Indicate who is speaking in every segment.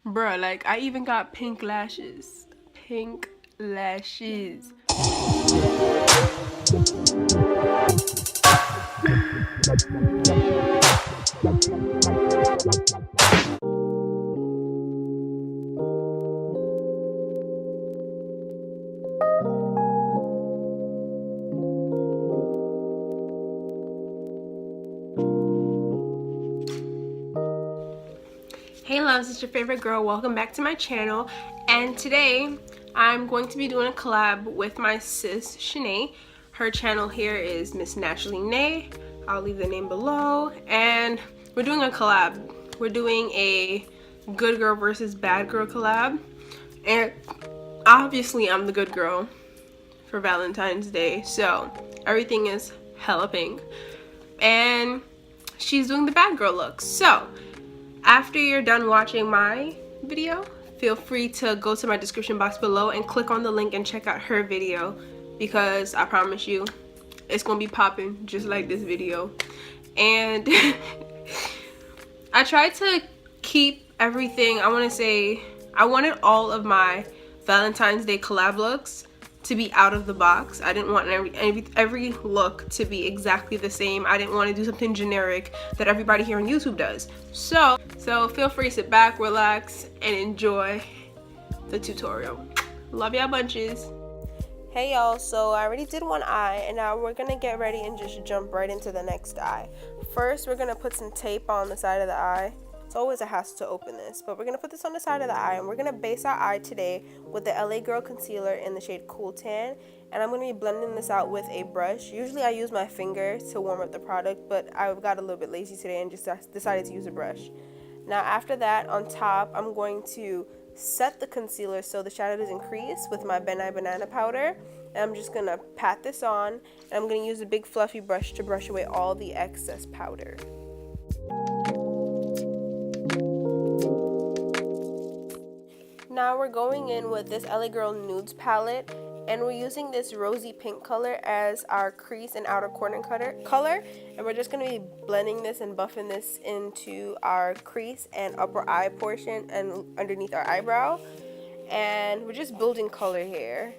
Speaker 1: Bruh, like I even got pink lashes. Pink lashes. Hey loves, it's your favorite girl. Welcome back to my channel. And today I'm going to be doing a collab with my sis Shinae. Her channel here is MsNaturally. I'll leave the name below. And we're doing a collab. We're doing a good girl versus bad girl collab. And obviously I'm the good girl for Valentine's Day, so everything is hella pink. And she's doing the bad girl look. So after you're done watching my video, feel free to go to my description box below and click on the link and check out her video, because I promise you it's gonna be popping just like this video. And I tried to keep everything, I wanted all of my Valentine's Day collab looks to be out of the box. I didn't want every look to be exactly the same. I didn't want to do something generic that everybody here on YouTube does. So feel free to sit back, relax, and enjoy the tutorial. Love y'all bunches. Hey y'all, so I already did one eye, and now we're gonna get ready and just jump right into the next eye. First, we're gonna put some tape on the side of the eye. It's always a hassle to open this, but we're going to put this on the side of the eye, and we're going to base our eye today with the LA Girl Concealer in the shade Cool Tan, and I'm going to be blending this out with a brush. Usually I use my finger to warm up the product, but I got a little bit lazy today and just decided to use a brush. Now after that, on top, I'm going to set the concealer so the shadow doesn't crease with my Ben Nye Banana powder, and I'm just going to pat this on, and I'm going to use a big fluffy brush to brush away all the excess powder. Now we're going in with this LA Girl Nudes palette, and we're using this rosy pink color as our crease and outer corner color, and we're just going to be blending this and buffing this into our crease and upper eye portion and underneath our eyebrow, and we're just building color here.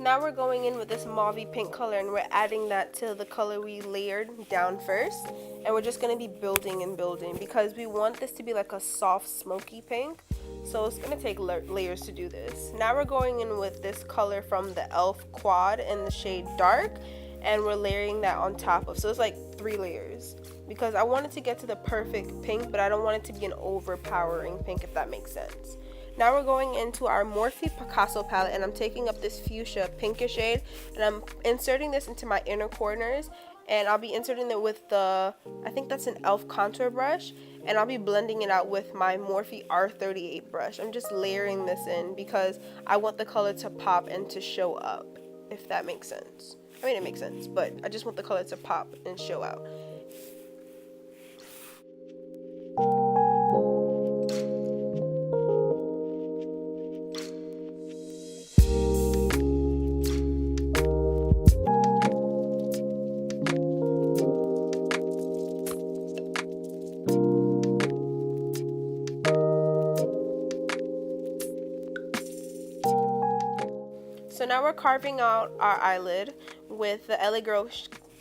Speaker 1: Now we're going in with this mauvey pink color, and we're adding that to the color we layered down first, and we're just going to be building and building because we want this to be like a soft smoky pink, so it's going to take layers to do this. Now we're going in with this color from the e.l.f. Quad in the shade Dark, and we're layering that on top of, so it's like 3 layers because I wanted to get to the perfect pink, but I don't want it to be an overpowering pink, if that makes sense. Now we're going into our Morphe Picasso palette, and I'm taking up this fuchsia pinkish shade, and I'm inserting this into my inner corners, and I'll be inserting it with the, I think that's an e.l.f. contour brush, and I'll be blending it out with my Morphe R38 brush. I'm just layering this in because I want the color to pop and to show up, if that makes sense. I mean, it makes sense, but I just want the color to pop and show out. So now we're carving out our eyelid with the LA Girl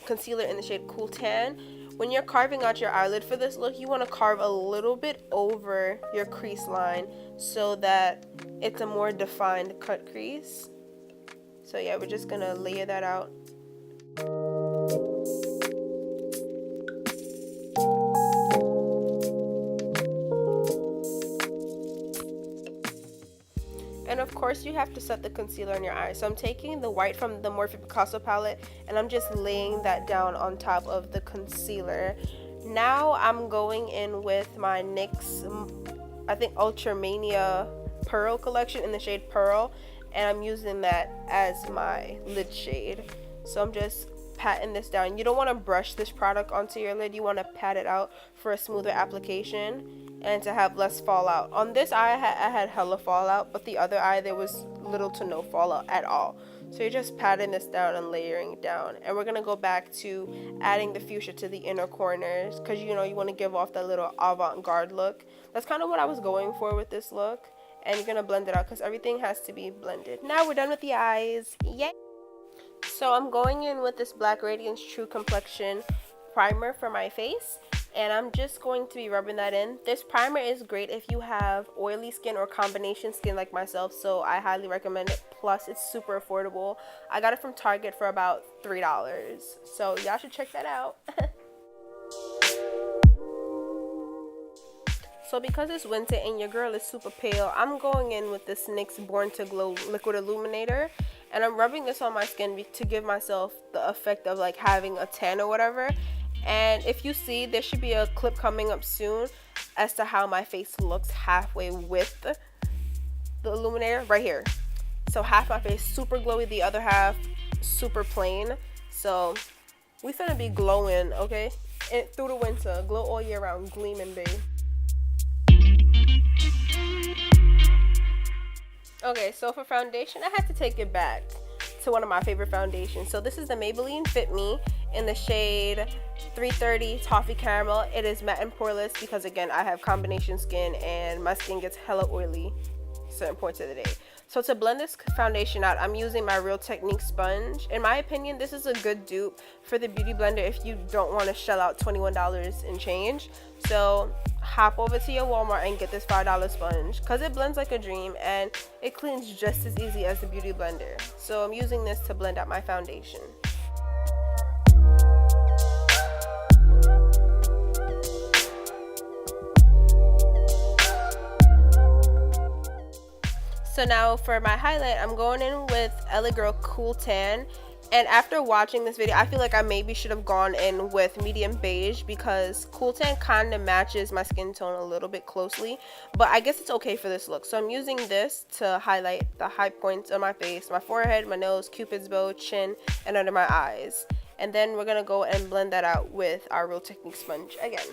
Speaker 1: concealer in the shade Cool Tan. When you're carving out your eyelid for this look, you want to carve a little bit over your crease line so that it's a more defined cut crease. So yeah, we're just going to layer that out. And of course you have to set the concealer in your eye. So I'm taking the white from the Morphe Picasso palette, and I'm just laying that down on top of the concealer. Now I'm going in with my NYX, I think Ultramania Pearl collection in the shade Pearl, and I'm using that as my lid shade. So I'm just patting this down. You don't want to brush this product onto your lid. You want to pat it out for a smoother application and to have less fallout. On this eye, I had hella fallout, but the other eye, there was little to no fallout at all. So you're just patting this down and layering it down. And we're going to go back to adding the fuchsia to the inner corners because, you know, you want to give off that little avant-garde look. That's kind of what I was going for with this look. And you're going to blend it out because everything has to be blended. Now we're done with the eyes. Yay! So I'm going in with this Black Radiance True Complexion primer for my face. And I'm just going to be rubbing that in. This primer is great if you have oily skin or combination skin like myself, so I highly recommend it. Plus, it's super affordable. I got it from Target for about $3, so y'all should check that out. So because it's winter and your girl is super pale, I'm going in with this NYX Born to Glow Liquid Illuminator. And I'm rubbing this on my skin to give myself the effect of like having a tan or whatever. And if you see, there should be a clip coming up soon as to how my face looks halfway with the illuminator right here. So half my face super glowy, the other half super plain. So we finna be glowing, okay? And through the winter, glow all year round, gleaming, babe. Okay, so for foundation, I had to take it back to one of my favorite foundations. So this is the Maybelline Fit Me in the shade 330 Toffee Caramel. It is matte and poreless because, again, I have combination skin and my skin gets hella oily certain points of the day. So to blend this foundation out, I'm using my Real Technique sponge. In my opinion, this is a good dupe for the Beauty Blender if you don't want to shell out $21 and change. So hop over to your Walmart and get this $5 sponge because it blends like a dream and it cleans just as easy as the Beauty Blender. So I'm using this to blend out my foundation. So now for my highlight, I'm going in with LA Girl Cool Tan. And after watching this video, I feel like I maybe should have gone in with medium beige because Cool Tan kind of matches my skin tone a little bit closely. But I guess it's okay for this look. So I'm using this to highlight the high points of my face, my forehead, my nose, Cupid's bow, chin, and under my eyes. And then we're going to go and blend that out with our Real Technique sponge again.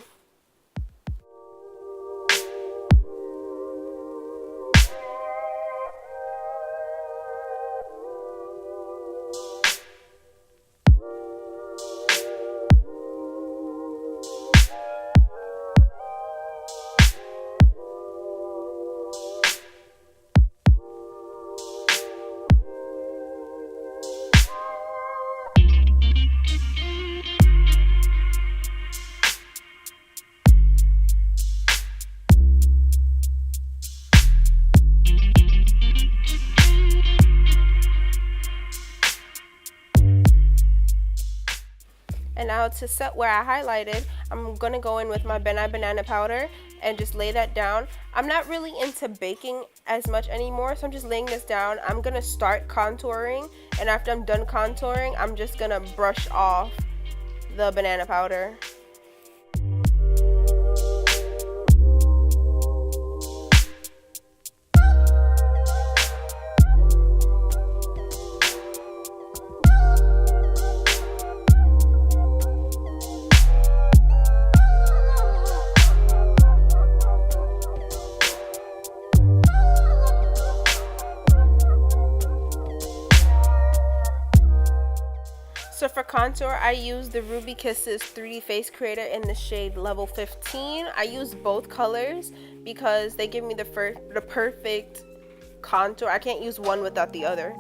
Speaker 1: And now to set where I highlighted, I'm going to go in with my Ben Nye Banana powder and just lay that down. I'm not really into baking as much anymore, so I'm just laying this down. I'm going to start contouring, and after I'm done contouring, I'm just going to brush off the banana powder. So for contour, I use the Ruby Kisses 3D Face Creator in the shade Level 15. I use both colors because they give me the perfect contour. I can't use one without the other.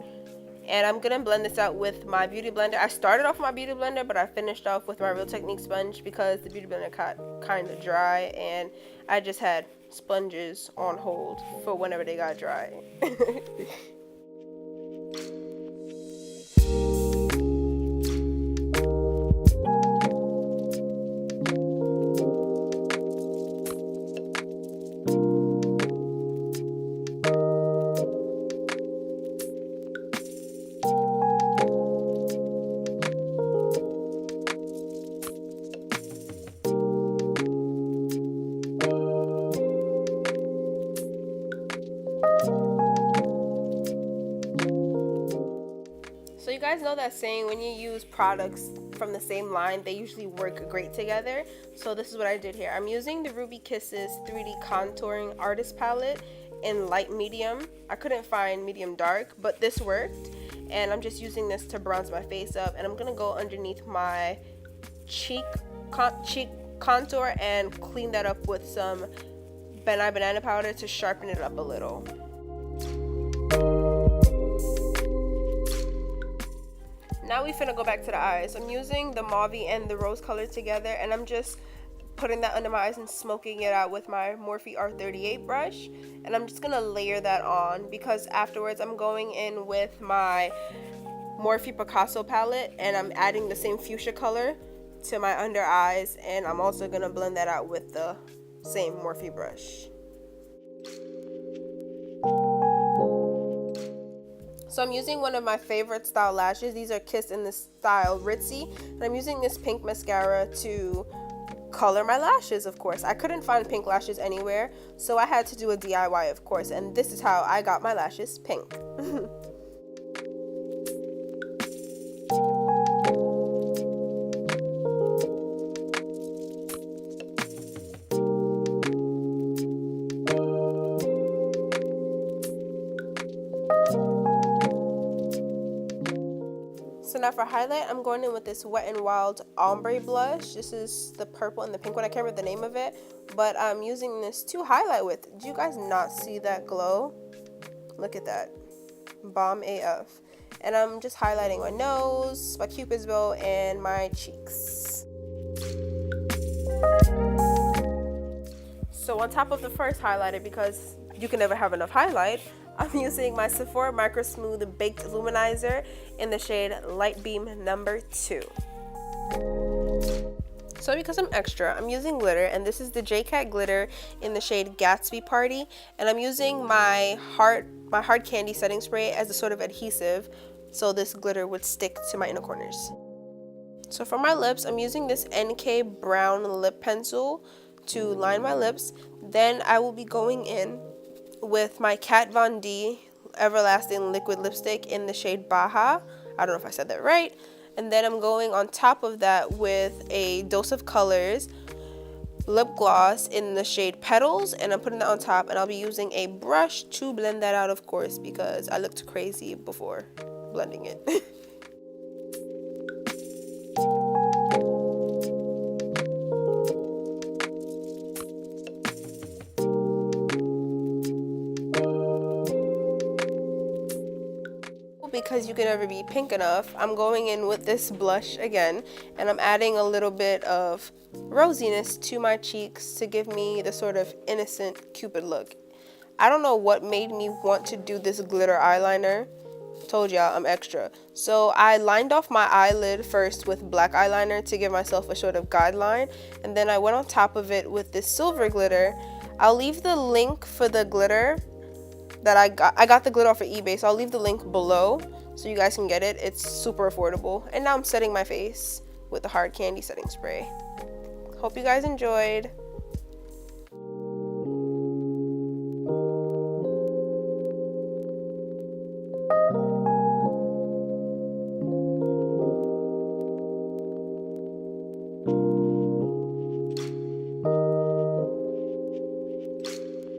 Speaker 1: And I'm going to blend this out with my Beauty Blender. I started off with my Beauty Blender, but I finished off with my Real Technique sponge because the Beauty Blender got kind of dry and I just had sponges on hold for whenever they got dry. So you guys know that saying, when you use products from the same line, they usually work great together. So this is what I did here. I'm using the Ruby Kisses 3D Contouring Artist Palette in light medium. I couldn't find medium dark, but this worked. and I'm just using this to bronze my face up, and I'm gonna go underneath my cheek contour and clean that up with some banana powder to sharpen it up a little. Now we finna go back to the eyes. I'm using the mauve and the rose color together, and I'm just putting that under my eyes and smoking it out with my Morphe R38 brush. And I'm just gonna layer that on because afterwards I'm going in with my Morphe Picasso palette and I'm adding the same fuchsia color to my under eyes, and I'm also gonna blend that out with the same Morphe brush. So I'm using one of my favorite style lashes. These are Kiss in the style Ritzy, and I'm using this pink mascara to color my lashes, of course. I couldn't find pink lashes anywhere, so I had to do a DIY, of course, and this is how I got my lashes pink. So now for highlight, I'm going in with this Wet n Wild ombre blush. This is the purple and the pink one. I can't remember the name of it, but I'm using this to highlight with. Do you guys not see that glow? Look at that. Bomb AF. And I'm just highlighting my nose, my Cupid's bow, and my cheeks. So on top of the first highlighter, because you can never have enough highlight, I'm using my Sephora Micro Smooth Baked Luminizer in the shade Light Beam number 2. So because I'm extra, I'm using glitter, and this is the JCat glitter in the shade Gatsby Party, and I'm using my hard candy setting spray as a sort of adhesive so this glitter would stick to my inner corners. So for my lips, I'm using this NK brown lip pencil to line my lips. Then I will be going in with my Kat Von D Everlasting Liquid Lipstick in the shade Baja. I don't know if I said that right. And then I'm going on top of that with a Dose of Colors lip gloss in the shade Petals, and I'm putting that on top, and I'll be using a brush to blend that out, of course, because I looked crazy before blending it. Because you can never be pink enough, I'm going in with this blush again, and I'm adding a little bit of rosiness to my cheeks to give me the sort of innocent Cupid look. I don't know what made me want to do this glitter eyeliner. Told y'all I'm extra. So I lined off my eyelid first with black eyeliner to give myself a sort of guideline, and then I went on top of it with this silver glitter. I'll leave the link for the glitter that I got the glitter off of eBay, so I'll leave the link below so you guys can get it. It's super affordable. And now I'm setting my face with the hard candy setting spray. Hope you guys enjoyed.